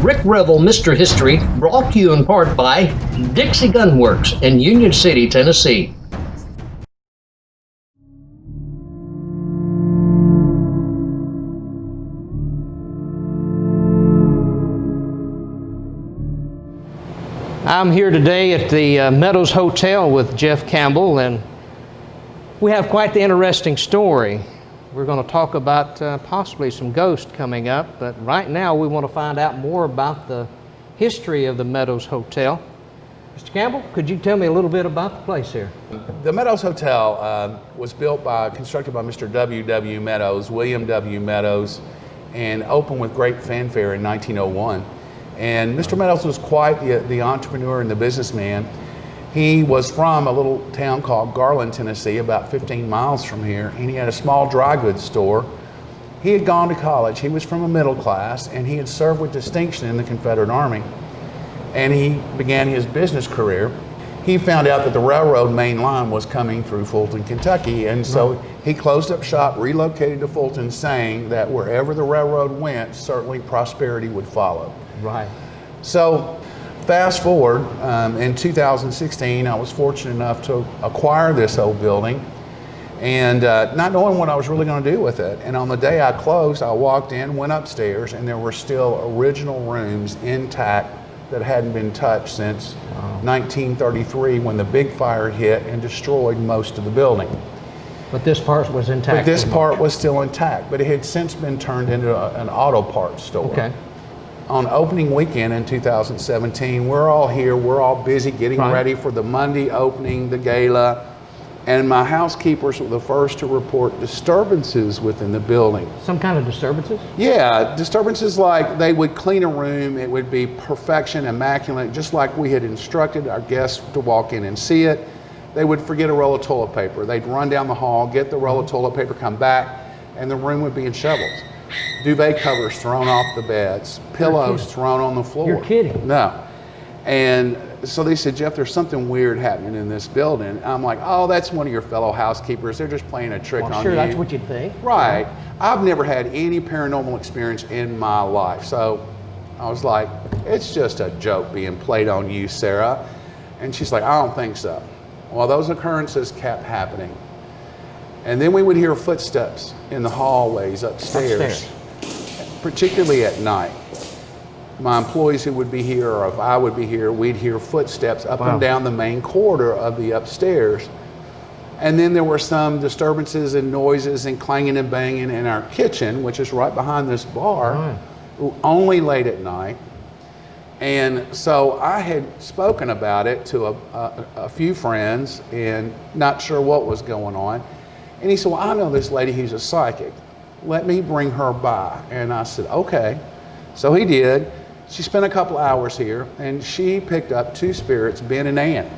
Rick Revel, Mr. History, brought to you in part by Dixie Gun Works in Union City, Tennessee. I'm here today at the Meadows Hotel with Jeff Campbell, and we have quite the interesting story. We're going to talk about possibly some ghosts coming up, but right now we want to find out more about the history of the Meadows Hotel. Mr. Campbell, could you tell me a little bit about the place here? The Meadows Hotel was constructed by Mr. W.W. Meadows, William W. Meadows, and opened with great fanfare in 1901. And Mr. Meadows was quite the entrepreneur and the businessman. He was from a little town called Garland, Tennessee, about 15 miles from here, and he had a small dry goods store. He had gone to college. He was from a middle class, and he had served with distinction in the Confederate Army. And he began his business career. He found out that the railroad main line was coming through Fulton, Kentucky, and so he closed up shop, relocated to Fulton, saying that wherever the railroad went, certainly prosperity would follow. Right. So fast forward, in 2016, I was fortunate enough to acquire this old building, and not knowing what I was really going to do with it. And on the day I closed, I walked in, went upstairs, and there were still original rooms intact that hadn't been touched since 1933, when the big fire hit and destroyed most of the building. But this part was intact? But this part was still intact, but it had since been turned into an auto parts store. Okay. On opening weekend in 2017, we're all here, we're all busy getting ready for the Monday opening, the gala, and my housekeepers were the first to report disturbances within the building. Some kind of disturbances? Yeah, disturbances like they would clean a room, it would be perfection, immaculate, just like we had instructed our guests to walk in and see it. They would forget a roll of toilet paper. They'd run down the hall, get the roll of toilet paper, come back, and the room would be in shovels. Duvet covers thrown off the beds, pillows thrown on the floor. You're kidding. No. And so they said, Jeff, there's something weird happening in this building. I'm like, oh, that's one of your fellow housekeepers. They're just playing a trick on you. Sure, that's what you'd think. Right. I've never had any paranormal experience in my life. So I was like, it's just a joke being played on you, Sarah. And she's like, I don't think so. Well, those occurrences kept happening. And then we would hear footsteps in the hallways upstairs. Particularly at night. My employees who would be here, or if I would be here, we'd hear footsteps up and down the main corridor of the upstairs. And then there were some disturbances and noises and clanging and banging in our kitchen, which is right behind this bar, only late at night. And so I had spoken about it to a few friends and not sure what was going on. And he said, well, I know this lady who's a psychic. Let me bring her by. And I said, okay. So he did. She spent a couple hours here, and she picked up two spirits, Ben and Ann.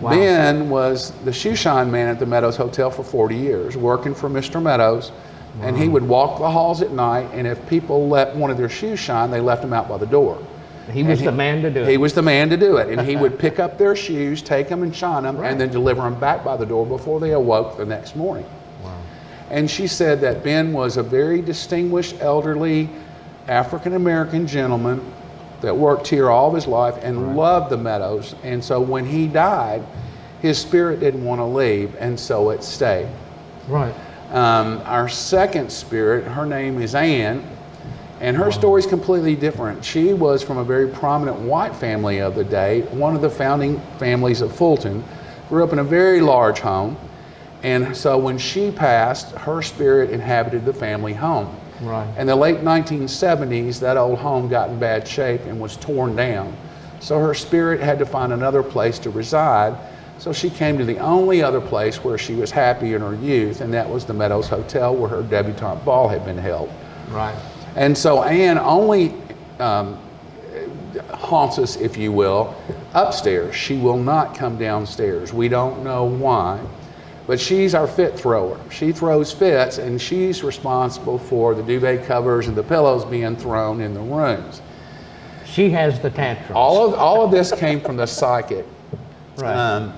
Wow. Ben was the shoe shine man at the Meadows Hotel for 40 years, working for Mr. Meadows. Wow. And he would walk the halls at night, and if people let one of their shoes shine, they left them out by the door. He was the man to do it. He was the man to do it. And he would pick up their shoes, take them and shine them, and then deliver them back by the door before they awoke the next morning. Wow. And she said that Ben was a very distinguished, elderly, African-American gentleman that worked here all of his life and loved the Meadows. And so when he died, his spirit didn't want to leave, and so it stayed. Right. Our second spirit, her name is Ann, and her story is completely different. She was from a very prominent white family of the day, one of the founding families of Fulton, grew up in a very large home, and so when she passed, her spirit inhabited the family home. Right. In the late 1970s, that old home got in bad shape and was torn down. So her spirit had to find another place to reside. So she came to the only other place where she was happy in her youth, and that was the Meadows Hotel, where her debutante ball had been held. Right. And so Ann only haunts us, if you will, upstairs. She will not come downstairs. We don't know why. But she's our fit thrower. She throws fits, and she's responsible for the duvet covers and the pillows being thrown in the rooms. She has the tantrums. All of this came from the psychic. Right.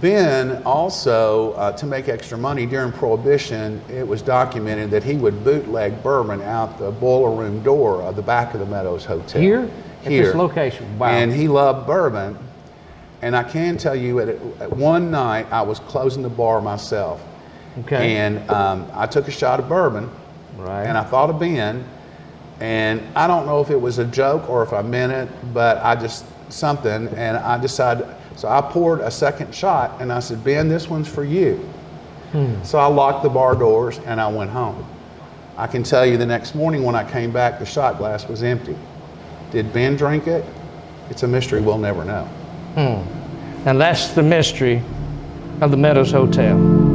Ben also, to make extra money during Prohibition, it was documented that he would bootleg bourbon out the boiler room door of the back of the Meadows Hotel. Here? At this location? Wow. And he loved bourbon. And I can tell you, at one night, I was closing the bar myself. Okay. And I took a shot of bourbon. Right. And I thought of Ben. And I don't know if it was a joke or if I meant it, but I just, something, and I decided, so I poured a second shot, and I said, Ben, this one's for you. So I locked the bar doors, and I went home. I can tell you the next morning when I came back, the shot glass was empty. Did Ben drink it? It's a mystery we'll never know. And that's the mystery of the Meadows Hotel.